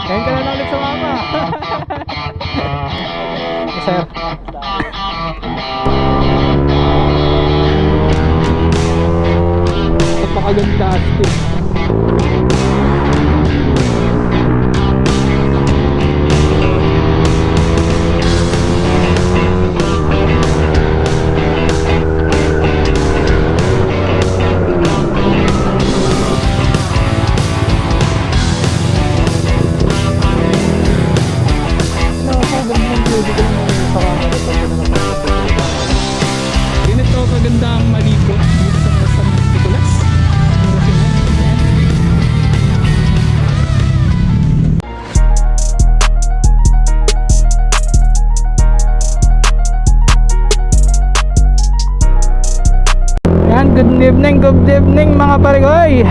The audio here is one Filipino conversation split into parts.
Ngayon ka na lang ulit sumama. Sir. Napakaganda astig. Ganito kaganda ang maligo dito sa San Nicolas. Yan, good evening mga parigoy.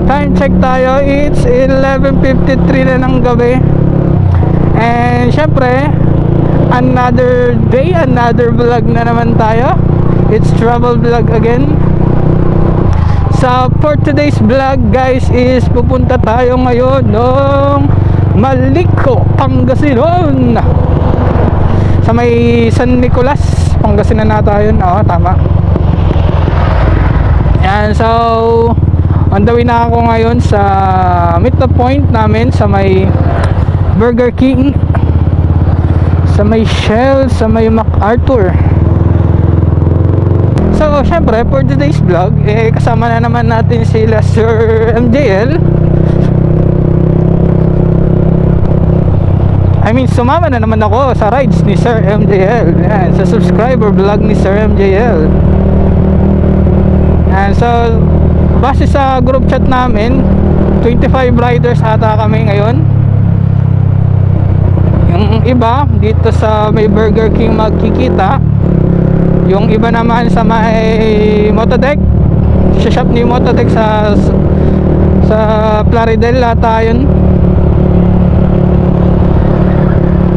Time check tayo, it's 11:53 na ng gabi. And syempre, another day, another vlog na naman tayo. It's travel vlog again. So for today's vlog guys is pupunta tayo ngayon ng Maliko, Pangasinan. Sa may San Nicolas, Pangasinan na tayo. Oo, tama. Yan, so on the way na ako ngayon sa meet the point namin sa may Burger King, sa may Shell, sa may MacArthur. So syempre for today's vlog kasama na naman natin sila Sir MJL. I mean sumama na naman ako sa rides ni Sir MJL. Yan, sa subscriber vlog ni Sir MJL. And so base sa group chat namin 25 riders ata kami ngayon. Yung iba dito sa may Burger King magkikita. Yung iba naman sa may Motodeck, sa shop ni Motodeck sa Plaridel ata yun.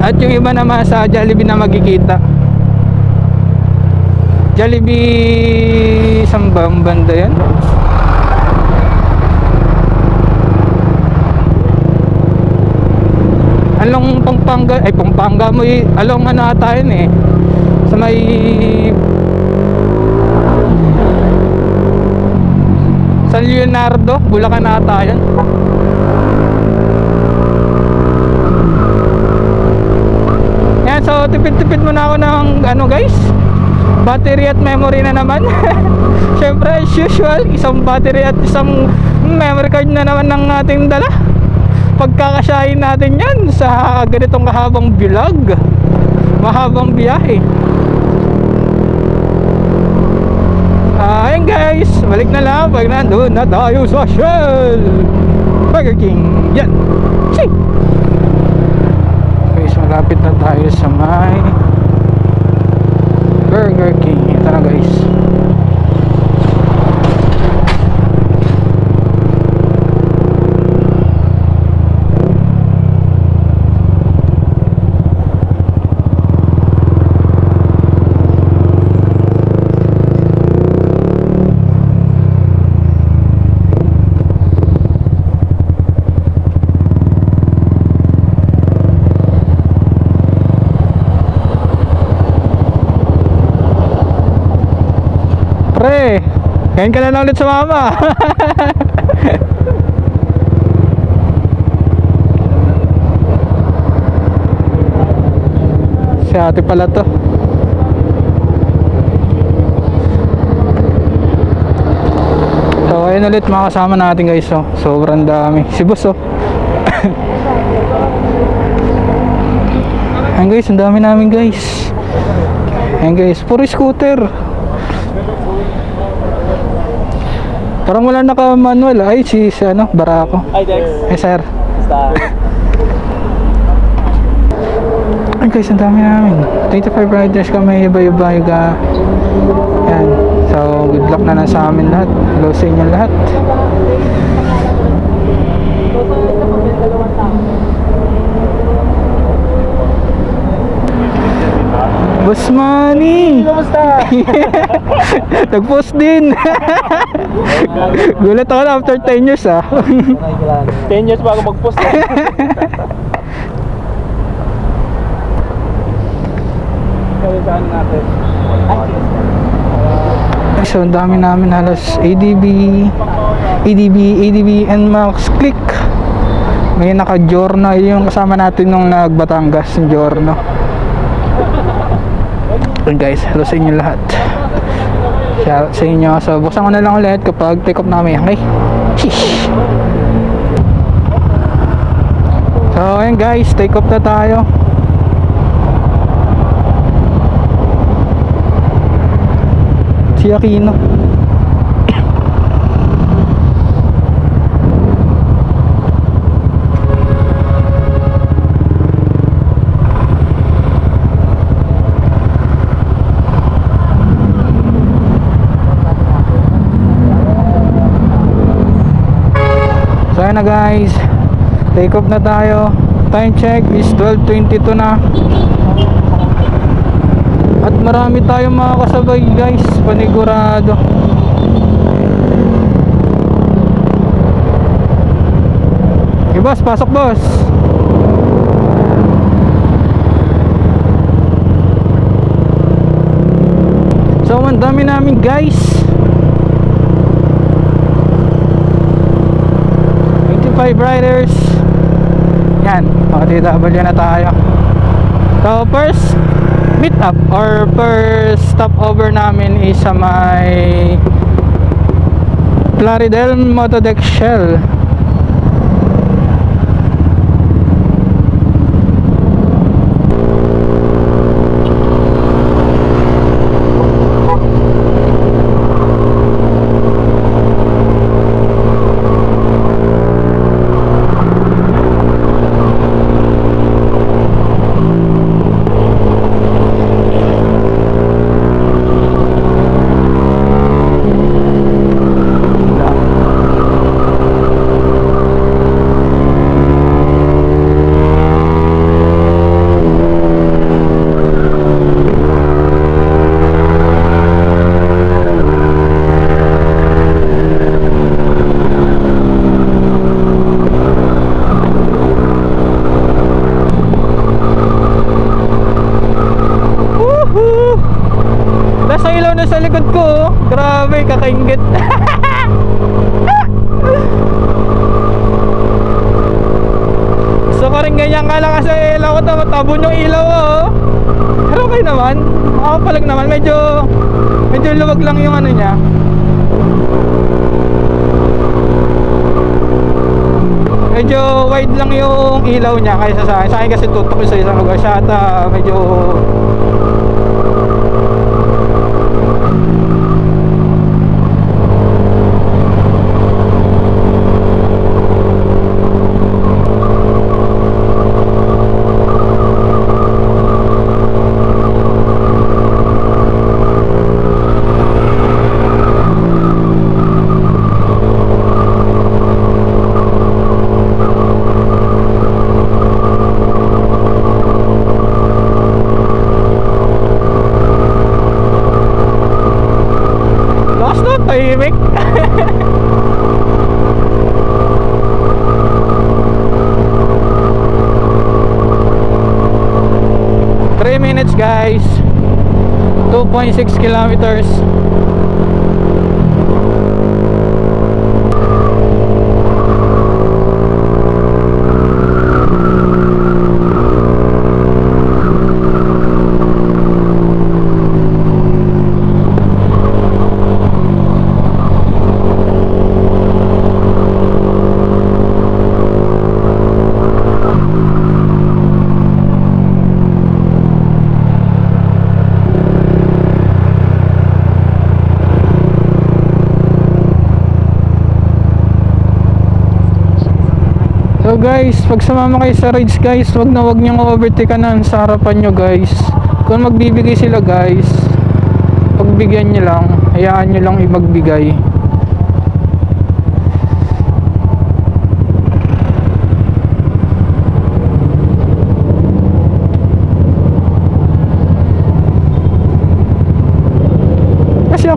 At yung iba naman sa Jollibee na magkikita. Jollibee sambang banda yun. Along Pampanga, ay Pampanga mo along ano ata yun eh. Sa may San Leonardo, Bulacan ata yun. Yan, so tipid-tipid muna ako ng ano guys, battery at memory na naman. Syempre as usual, isang battery at isang memory card na naman ng ating dala. Pagkakasyahin natin yan sa ganitong kahabang vlog, mahabang biyahe. Ayun guys, balik na lang pag nandun na tayo sa Shell Burger King. Yan. Ching! Guys, malapit na tayo sa may Burger King. Ito na guys. Pre, ngayon ka na lang ulit sumama. Si ate pala to. So ayun ulit mga kasama natin guys. Oh. Sobrang dami. Si boss oh. Ayun guys, ang dami namin guys. Ayun guys, puro scooter. Parang wala naka-manual. Ay, si ano, Barako. Hi, Dex. Hey, sir. Basta. Ay, guys, ang dami namin. 25 riders kami, iba-iba. Yan. So, good luck na lang sa amin lahat. Hello sa inyo lahat. Boss Manny! Kamusta? Nag-post din. Gulat ako na after 10 years 10 years bago mag-post. Kalitaan natin. So ang dami namin halos ADB, NMAX, Click. May naka-Giorno, yung kasama natin nung nag-Batangas, Giorno. And guys, hello sa inyo lahat. Shout sa inyo. So buksan ko na lang ulit kapag take off namin. Okay? Sheesh. So ayun guys, take off na tayo. Si Aquino. So ayun na guys, take off na tayo. Time check is 12:22 na. At marami tayong mga kasabay guys, panigurado. Okay boss, pasok boss. So ang dami namin guys, 5 riders. Yan, DW na tayo. So first meet up or first stopover namin is sa may Plaridel Motodeck Shell. Nasa ilaw na sa likod ko, grabe, kakaingit. So rin ganyan ka lang kasi ilaw ko, tabon yung ilaw ko. Pero okay naman, ako palag naman, medyo luwag lang yung ano niya. Medyo wide lang yung ilaw niya kaysa sa akin. Sa akin kasi tutok sa isang lugar siya at medyo tahimik. 3 minutes guys, 2.6 kilometers. So guys, pag sumama kayo sa rides guys, wag niyong overtakean sa harapan nyo guys. Kung magbibigay sila guys, pagbigyan nyo lang, hayaan nyo lang imagbigay.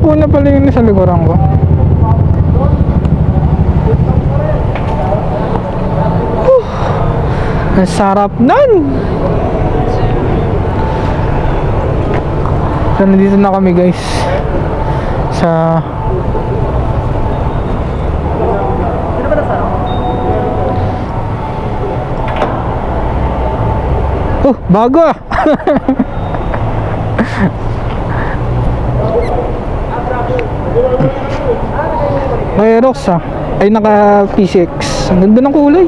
po na pala yun sa likuran ko. Ang sarap nun! So, nandito na kami guys sa bago ah! Aerox ah. Ay naka P6. Ang ganda ng kulay.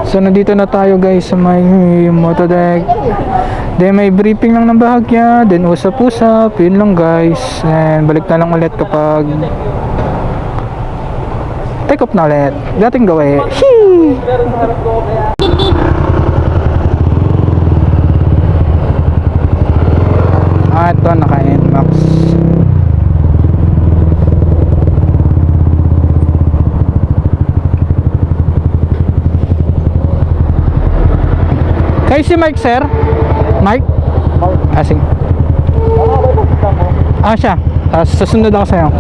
So nandito na tayo guys sa may motodeck. Then may briefing lang ng bahagya. Then usap-usap. Yun lang guys. And balik na lang ulit kapag take off na ulit. Dating gawin. Shee! Ito naka-NMAX. Kayo si Mike sir? Mike? Sige. Siya. Susunod ako sa'yo.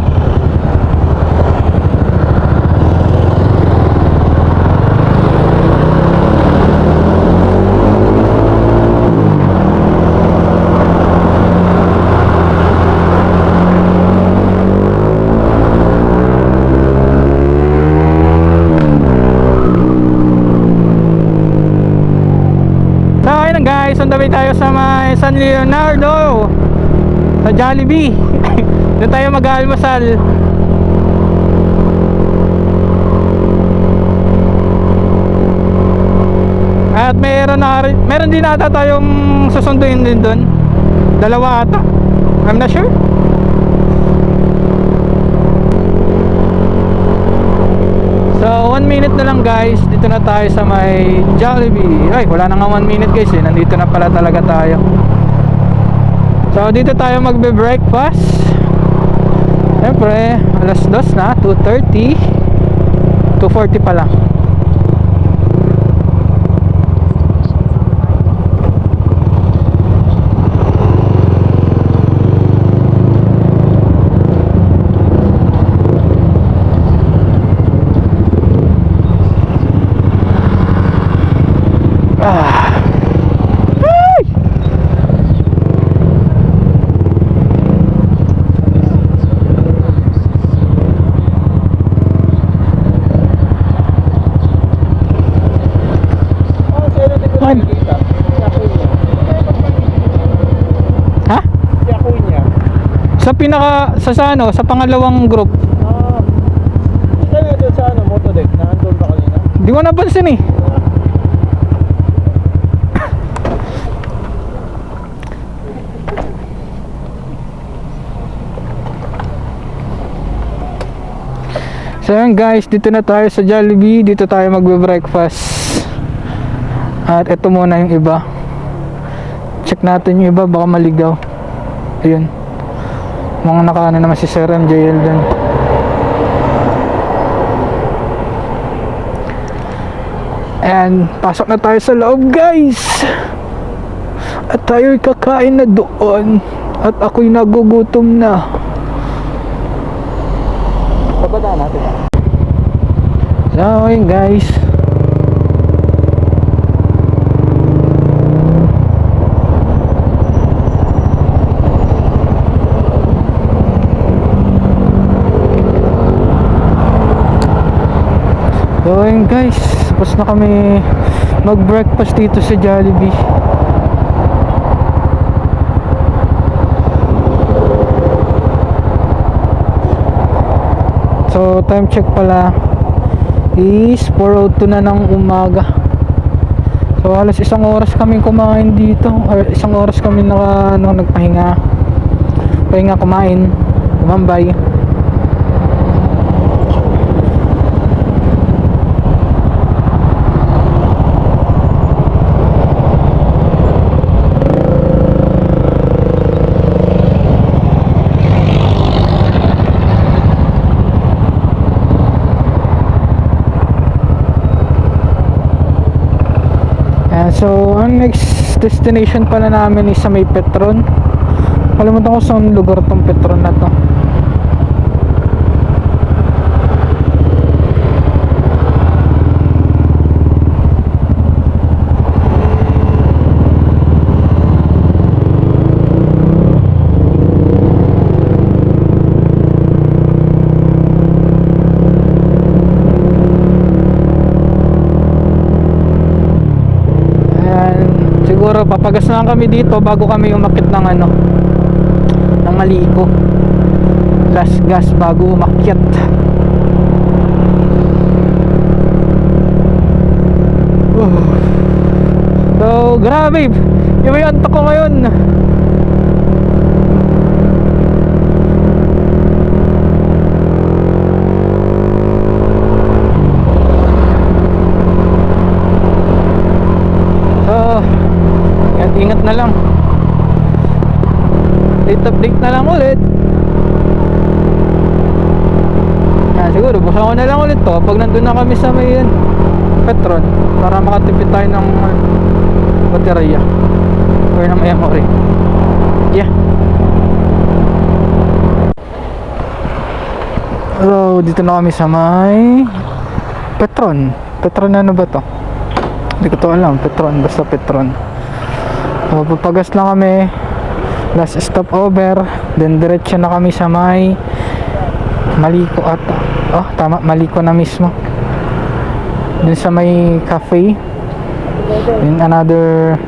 Guys, on the way tayo sa may San Leonardo sa Jollibee. Doon tayo mag-almusal. At meron din ata tayong susunduin din doon. Dalawa ata. I'm not sure. So 1 minute na lang guys. Dito na tayo sa may Jollibee. Ay wala na nga 1 minute guys eh. Nandito na pala talaga tayo. So dito tayo magbe-breakfast. Siyempre alas 2 na, 2:30, 2:40 pa lang. Ha? Sa pangalawang group. Saan ito sa motodeck? Nandun ba kanina? Di ko napansin eh. So yun guys, dito na tayo sa Jollibee. Dito tayo magbe-breakfast. At ito muna yung iba. Check natin yung iba, baka maligaw. Ayun. Mga nakaano naman si Sir MJL dun. And pasok na tayo sa loob guys. At tayo'y kakain na doon. At ako'y nagugutom na. Pagkadaan natin. So yun guys. So yun guys, tapos na kami mag-breakfast dito sa Jollibee. So time check pala is 4:02 na ng umaga. So halos 1 oras kami kumain dito, or 1 oras kami nagpahinga. Kumain, kumambay. So, ang next destination pala namin is sa may Petron. Kalimutan ko saan lugar tong Petron na to. Siguro papagas na kami dito bago kami umakyat ng ano, ng Maliko. Last gas bago umakyat. So grabe, iba yung antok ko ngayon. Ingat na lang. Update na lang ulit. Siguro busan ko na lang ulit to pag nandun na kami sa may Petron, para makatipid tayo ng baterya or ng memory. Yeah. So dito na kami sa may Petron. Petron ano ba to? Hindi ko to alam. Petron, basta Petron. So, papagas lang kami, last stop over, then diretso na kami sa may Maliko ata. Oh, tama, Maliko na mismo. Dun sa may cafe. Then another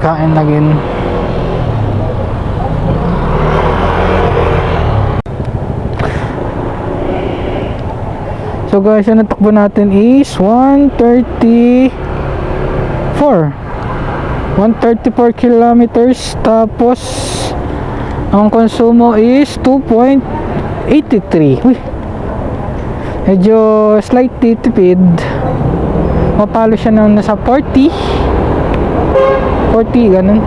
kain again. So guys, ang natakbo natin is 134 kilometers. Tapos ang konsumo is 2.83. Uy, medyo slightly tipid. Mapalo siya ng nasa 40 ganun.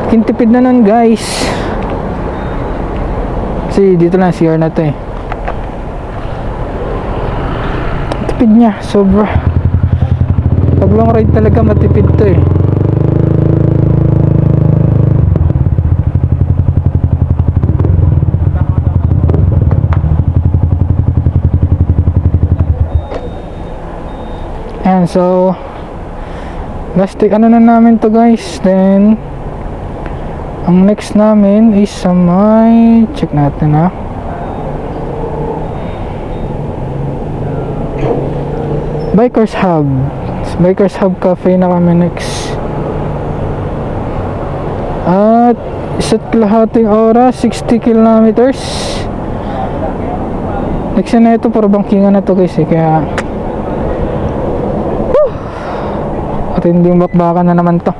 Kintipid na nun guys. Kasi dito lang CR na to eh. Tipid niya, sobra. Pag long ride talaga matipid to eh. And so last take ano na namin to guys. Then ang next namin is sa may, check natin ha, Bikers Hub. Bikers Hub Cafe na kami next. At isa't kalahating oras, 60 kilometers. Next na ito, puro bangkingan na to guys eh, kaya at hindi bakbakan na naman to.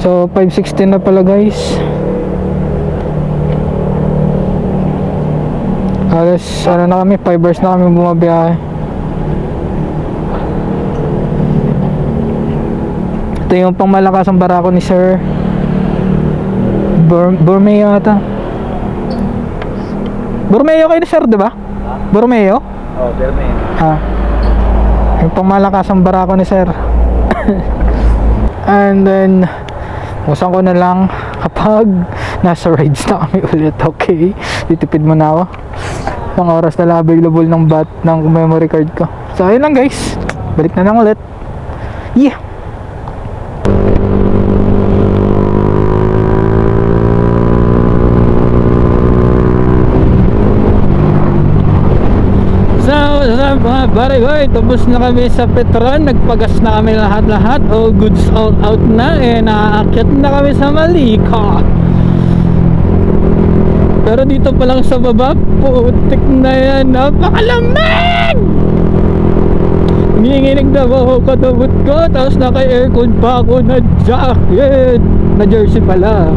So 5:16 na pala guys. Alas ano na kami, 5 hours na kami bumabiyahe. Ito yung pangmalakas ang barako ni Sir Bormeo ata. Bormeo kayo ni Sir, diba? Bormeo? Oh, Bormeo. Yung pangmalakas ang barako ni Sir. And then usan ko na lang kapag nasa rides na kami ulit. Okay, titipid mo na ako ng oras na available ng memory card ko. So ayun lang guys, balik na lang ulit. Yeah. Mga barangay, tapos na kami sa Petron. Nagpagas na kami lahat-lahat. All goods all out na. Naaakyat na kami sa Maliko. Pero dito pa lang sa baba, putik na yan. Napakalamig! Nanginginig na ako kadabot ko. Tapos naka-aircon pa ako na jacket. Na jersey pala.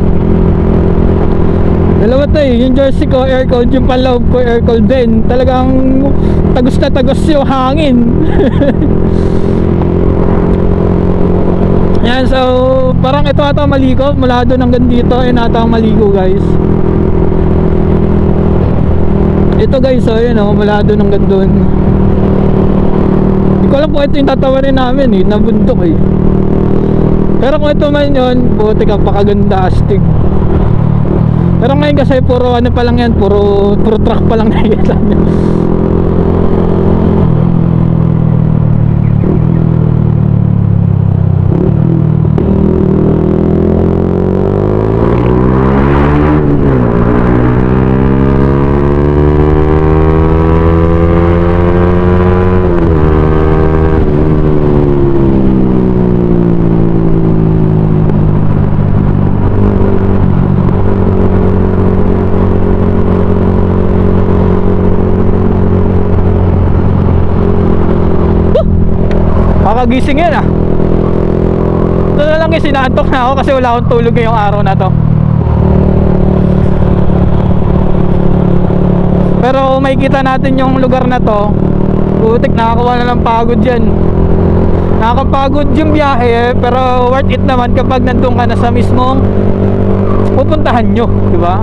Alam mo tayo, yung jersey ko air cold, yung panloob ko air cold din. Talagang tagos na tagos yung hangin. Yan, so parang ito ata maligo. Mula doon hanggang dito, yun ata ang maligo guys. Ito guys, so yun mula doon hanggang doon. Hindi ko alam kung ito yung tatawarin namin na bundok eh. Pero kung ito man yun, puti ka, pakaganda, astig. Pero ngayon kasi puro ano pa lang yan, puro truck pa lang nakikita nyo. Kakagising yan ah. Ito na lang yung sinantok na ako kasi wala akong tulog ngayong araw na to. Pero makikita natin yung lugar na to. Putik, nakakawa na ng pagod yan. Nakakapagod yung biyahe, pero worth it naman kapag nandun ka na sa mismong pupuntahan nyo, di ba?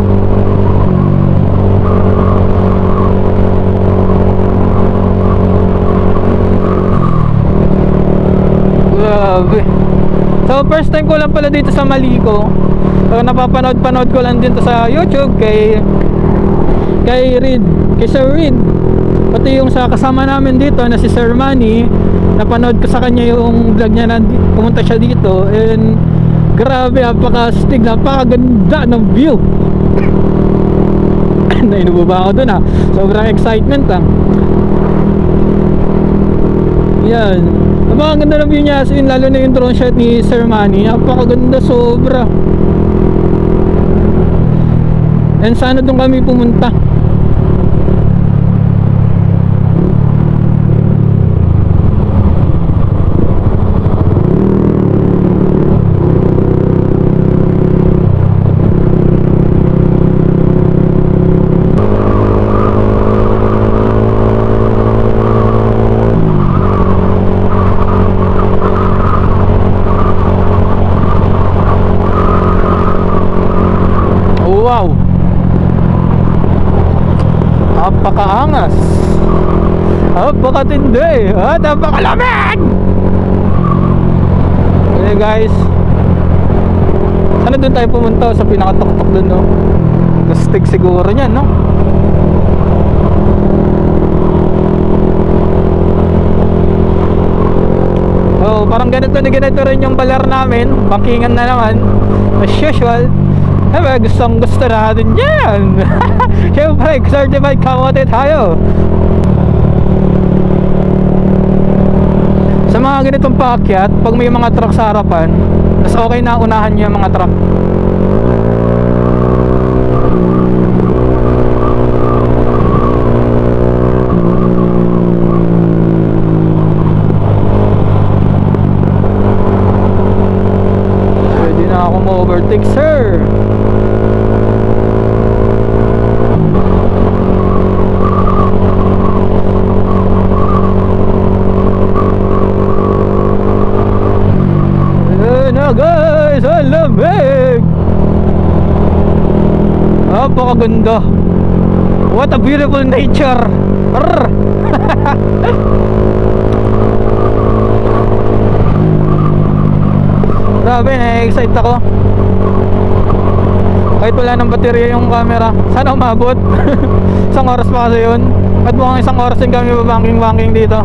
Grabe. So first time ko lang pala dito sa Malico. So napapanood-panood ko lang din to sa YouTube kay Reed, kay Sir Reed. Pati yung sa kasama namin dito na si Sir Manny, napanood ko sa kanya yung vlog niya na pumunta siya dito, and grabe, napakastig, napakaganda ng view. Nainubo ako dun sobrang excitement yan. Napakaganda ng view niya, as in, lalo na yung drone shot ni Sir Manny, napakaganda sobra. And sana doon kami pumunta. Wow, napakaangas, napakatindi, napakalamig. Okay guys, sana doon tayo pumunta sa pinakatuktok doon, no? Gastig siguro niyan, no? Oh, parang ganito rin yung balar namin. Bangkingan na naman as usual. Gustong gusto natin yan. Siyempre, certified kamote tayo. Sa mga ganitong paakyat, pag may mga truck sa harapan, mas okay na unahan nyo yung mga truck. Pwede na ako ma-overtake, sir. Guys, ang lamig. Napakaganda. What a beautiful nature. Grabe, na-excite ako. Kahit wala ng baterya yung camera, sana umabot. Isang oras pa kasi yun. At mukhang isang oras din kami babangking-banking dito.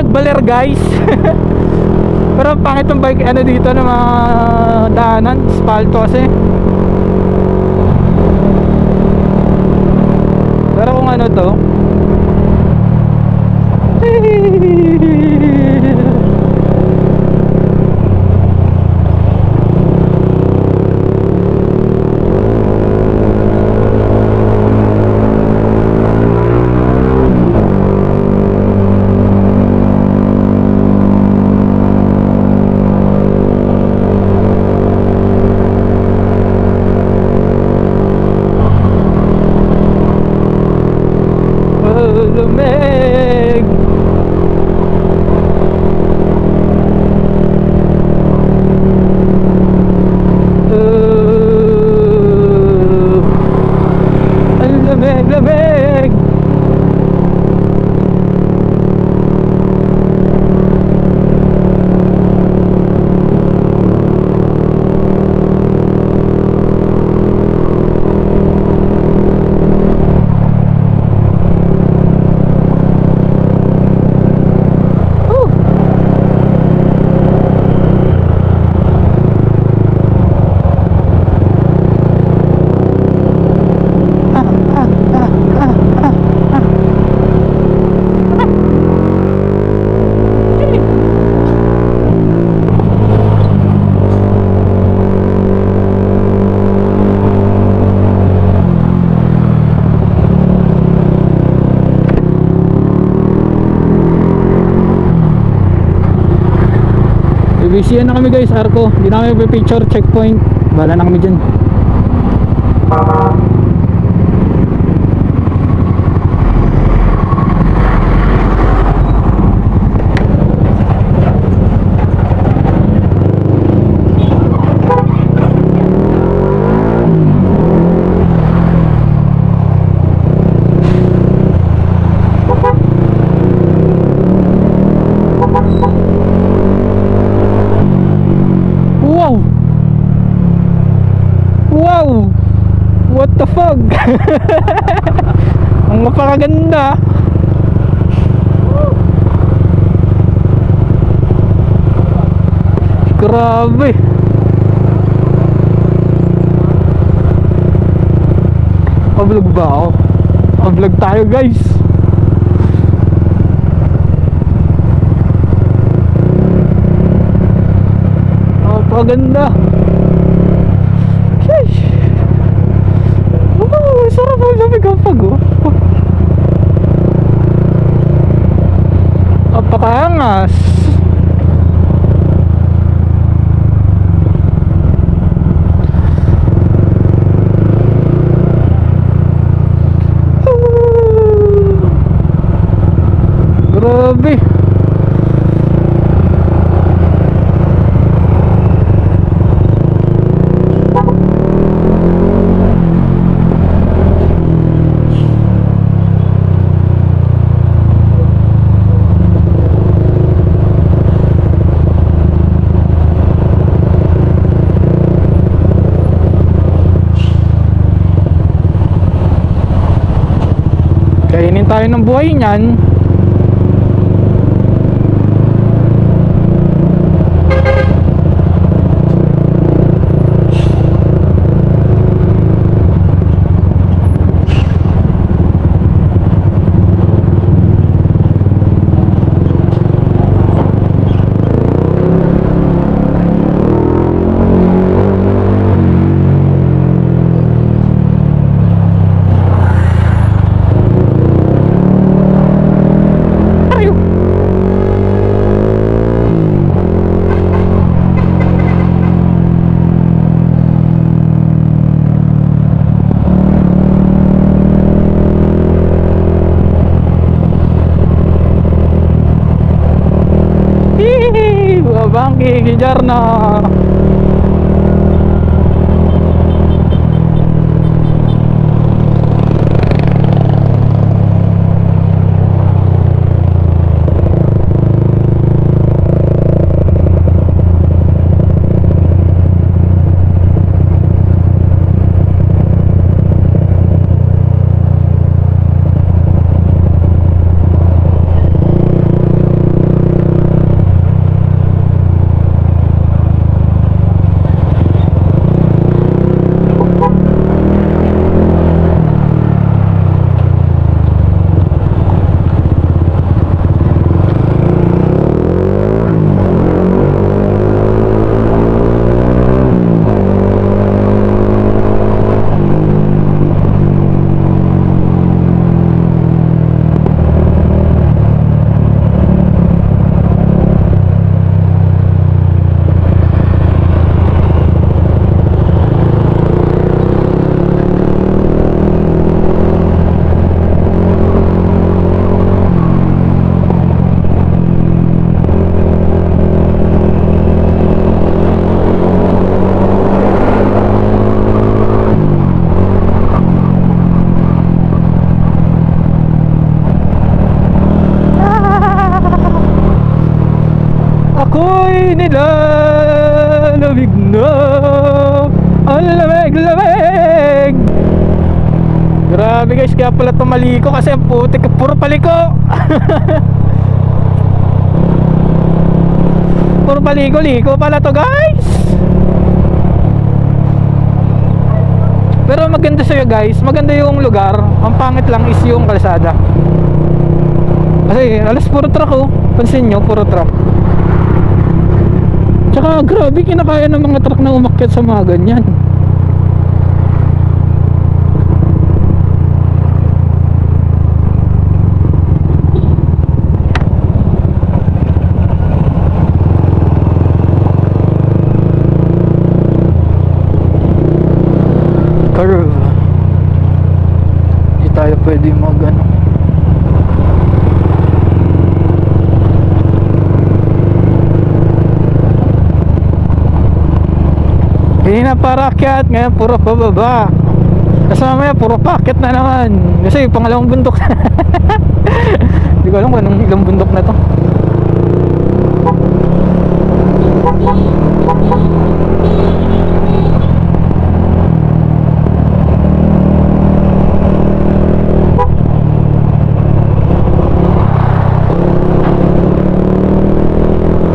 baler guys. Pero pangit yung bike ano dito na mga daanan, spalto kasi. Pero kung ano to lumig. Ang lamig, lamig. Busy na kami guys, Arco. Hindi na kami picture checkpoint. Bala na kami dyan. Wow! Wow! What the fuck? Ang napakaganda. Grabe. Pa-vlog ba ako? Pa-vlog tayo guys. Napakaganda. Sheesh. Oh, sarap ang lamig ang pag oh. Napakaangas. Grabe. Kainin tayo ng buhay niyan. Babang kikijar na. nilalamig na. Ang lamig-lamig. Grabe guys, kaya pala tumaliko kasi ang putik, puro paliko. Puro paliko-liko pala to guys. Pero maganda siya guys, maganda yung lugar. Ang pangit lang is yung kalsada. Kasi alas puro truck oh. Pansin nyo, puro truck. Tsaka grabe, kinakaya ng mga truck na umakyat sa mga ganyan. Curve. Hindi tayo pwede mag ano. Hindi na parakyat, ngayon puro pababa. Kasi mamaya puro packet na naman. Kasi pangalawang bundok na. Hindi ko alam kung anong ilang bundok na to.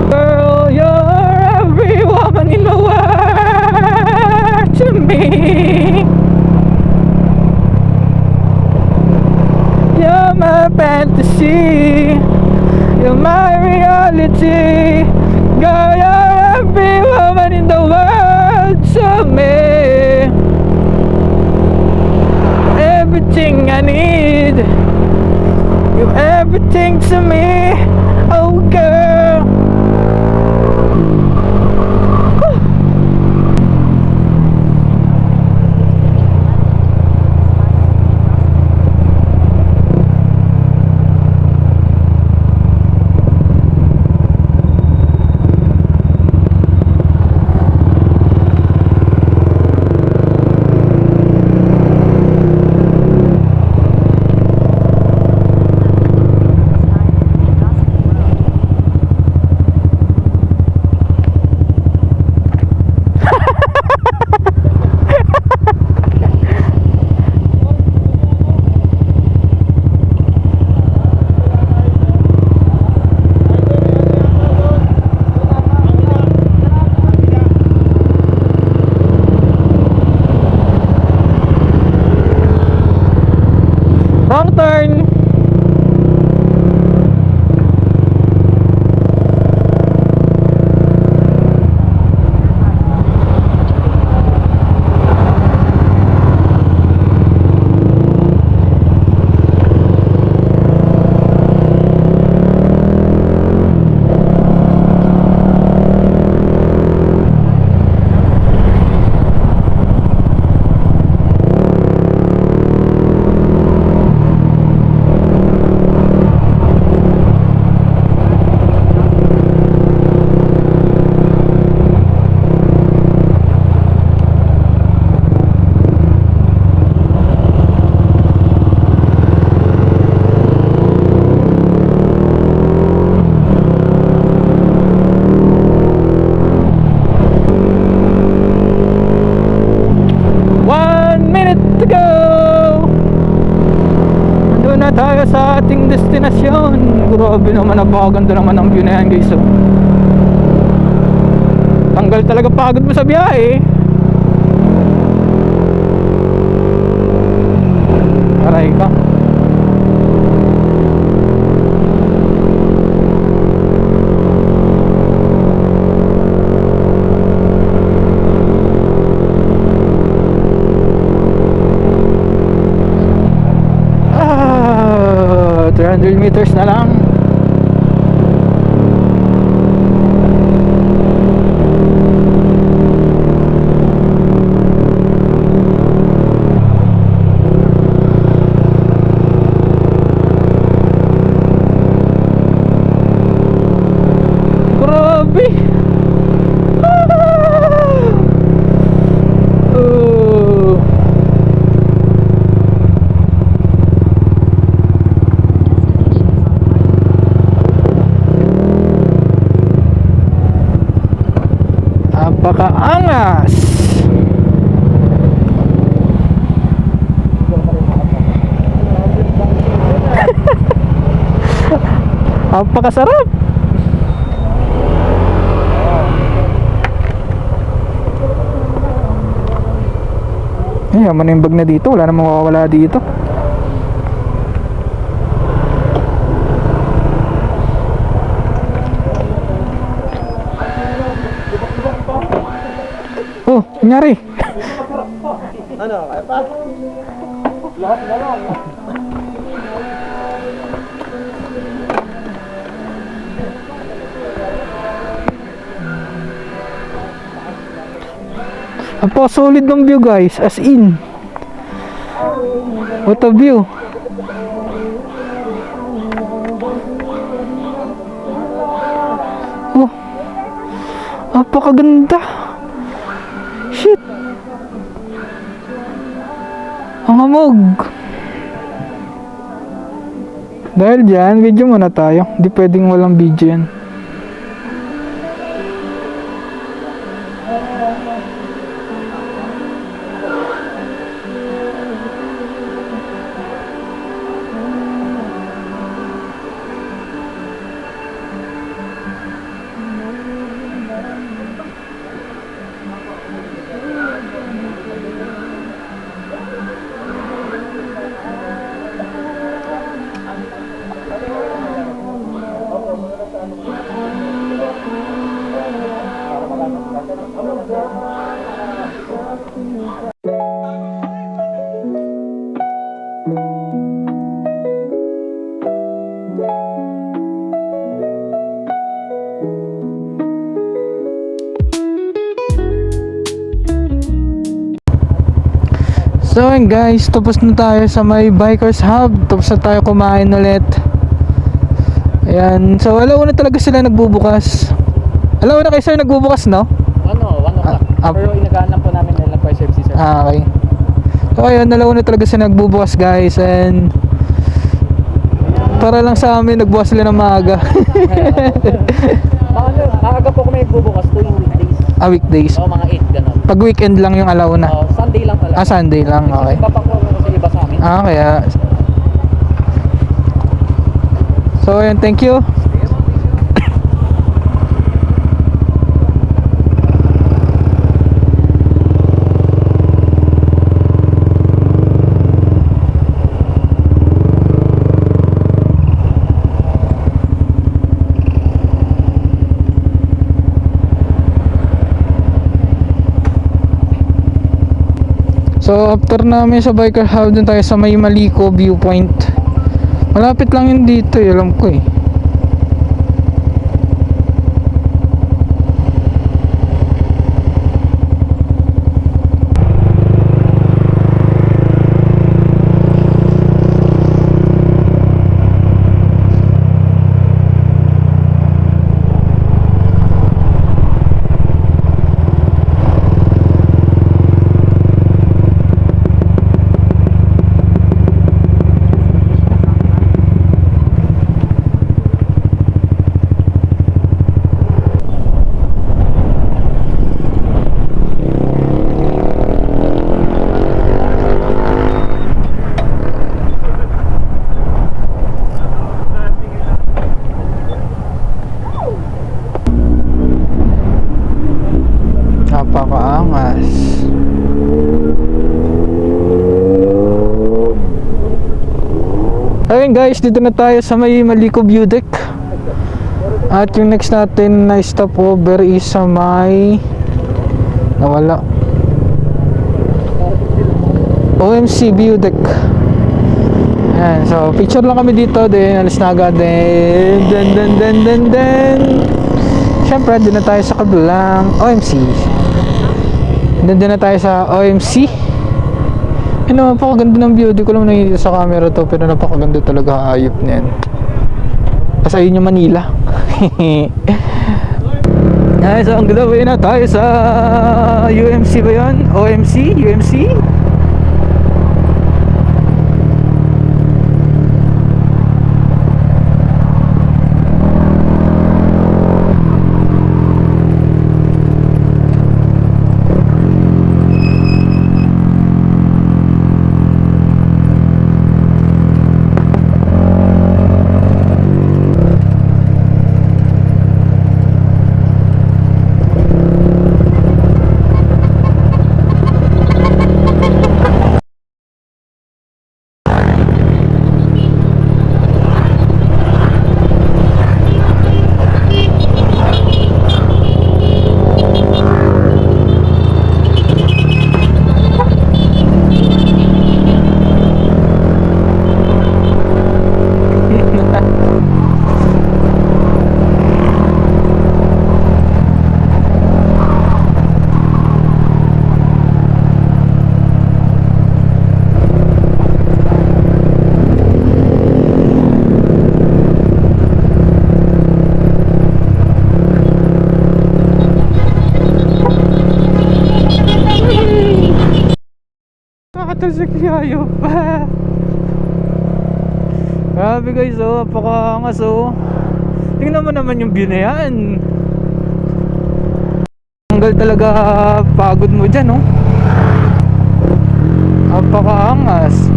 Girl, you're every woman in the world to me. You're my fantasy, you're my reality. Girl, you're every woman in the world to me. Everything I need, you're everything to me. Oh girl. Wrong turn. To go. Nandun na tayo sa ating destinasyon. Grabe naman, napakaganda naman ang view na yan guys. Tanggal talaga pagod mo sa biyahe. Aray ka. Ah, 300 meters na lang. Grabe. Napakaangas. Napakasarap. Ay, yaman na yung bag na dito. Wala namang mawawala dito. Oh, kunyari. Ano, kaya pa? Lahat na lang. Ang solid ng view guys, as in. What a view. Oh, napakaganda. Shit. Ang hamog. Dahil dyan, video muna tayo. Hindi pwedeng walang video yan. So yun guys, tapos na tayo sa may Bikers Hub. Tapos na tayo kumain ulit. Ayan, so alauna talaga sila nagbubukas. Alauna kayo sir nagbubukas, no? Ano, 1 o'clock. Pero inagahan lang po namin dahil nag-5 sir. Okay. So ayun, alauna talaga sila nagbubukas guys. And para lang sa amin, nagbukas sila ng maaga. Maaga po kami nagbubukas tuwing weekdays. Weekdays. O mga 8 gano'n. Pag weekend lang yung alauna. Sunday lang talaga. Sunday lang, okay. Papakuha ko sa iba sa amin. Kaya. So ayun, thank you. So after namin sa Biker Hub, dun tayo sa may Maliko viewpoint. Malapit lang yun dito, alam ko eh. Napakaangas. Ayun guys, dito na tayo sa may Maliko View Deck. At yung next natin na stopover is sa may nawala OMC View Deck. Ayan, so picture lang kami dito, then alis na agad, then syempre din na tayo sa kabilang OMC. Then na tayo sa OMC. Ano, napakaganda ng view. Di ko lang nakikita sa camera to, pero napakaganda talaga, ayop niyan. Tapos ayun yung Manila. Ay, so ang gawin na tayo sa UMC ba yun? OMC? UMC? Tumatalsik siya, ayaw pa. Grabe guys, oh, napakaangas, oh. Tingnan mo naman yung view na yan. Tanggal talaga pagod mo dyan, oh. Napakaangas.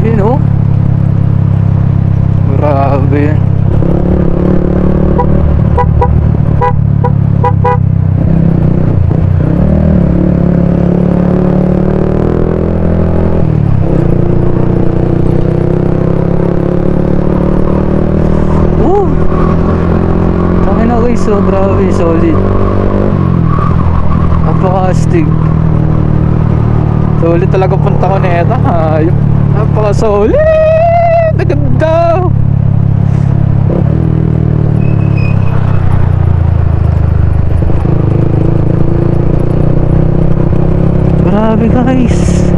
Yun, oh. Grabe. So grabe, solid. Napaka-astig. Solid talaga punta ko na ito. Napaka-solid. Ang ganda. Grabe guys.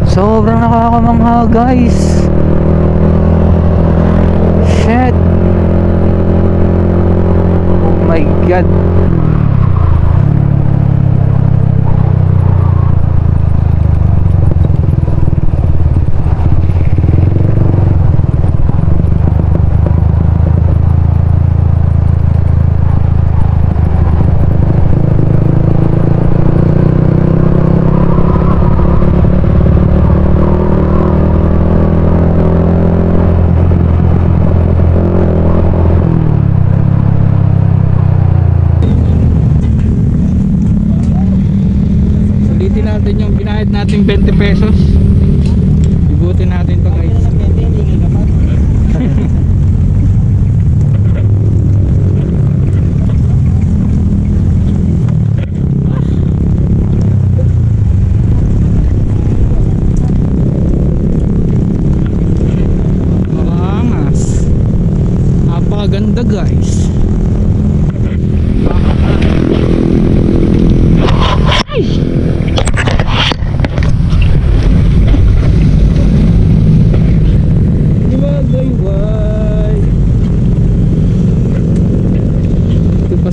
Sobrang nakakamangha guys. Shit. My God. Natin yung binayad nating 20 pesos. Igutin natin to guys. Makangas. Napakaganda guys.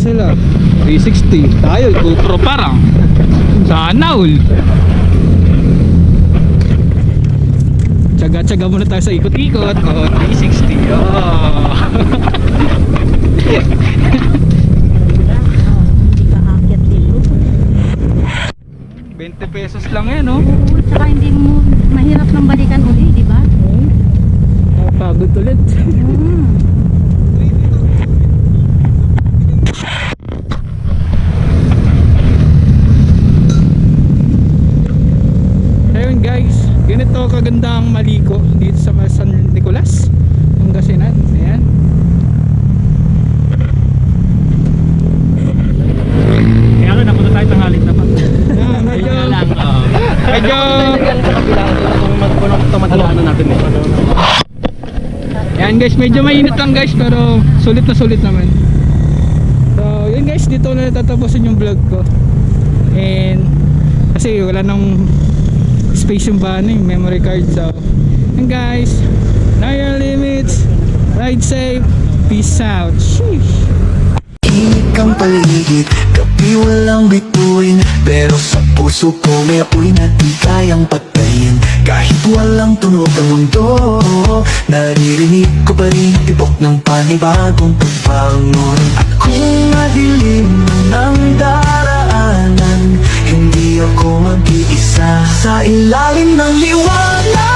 Sila 360 tayo, GoPro parang sana all. Tsaga-tsaga muna tayo sa ikot-ikot. 360. Oh. 20 pesos lang yan, oh. Oo, tsaka hindi mo mahirap ng balikan uli, di ba? Pagod ulit. Ayun guys, ganito kaganda ang Maliko dito sa San Nicolas, Pangasinan. Ayan. Kaya nga napunta tayo tanghalik na pa. Medyo Ano natin eh. yan guys, medyo mainit lang guys, pero sulit na sulit naman. So yun guys, dito na tatapusin yung vlog ko. And kasi wala nang space yung memory card. So yun guys, know your limits, ride safe, peace out. Sheesh. Init ang paligid, gabi walang bituin, pero sa puso ko may apoy na di kayang patayin. Kahit walang tunog ang mundo, naririnig ko pa rin tibok ng panibagong pagbangon. At kung madilim ng daraanan, hindi ako mag-iisa sa ilalim ng liwanag.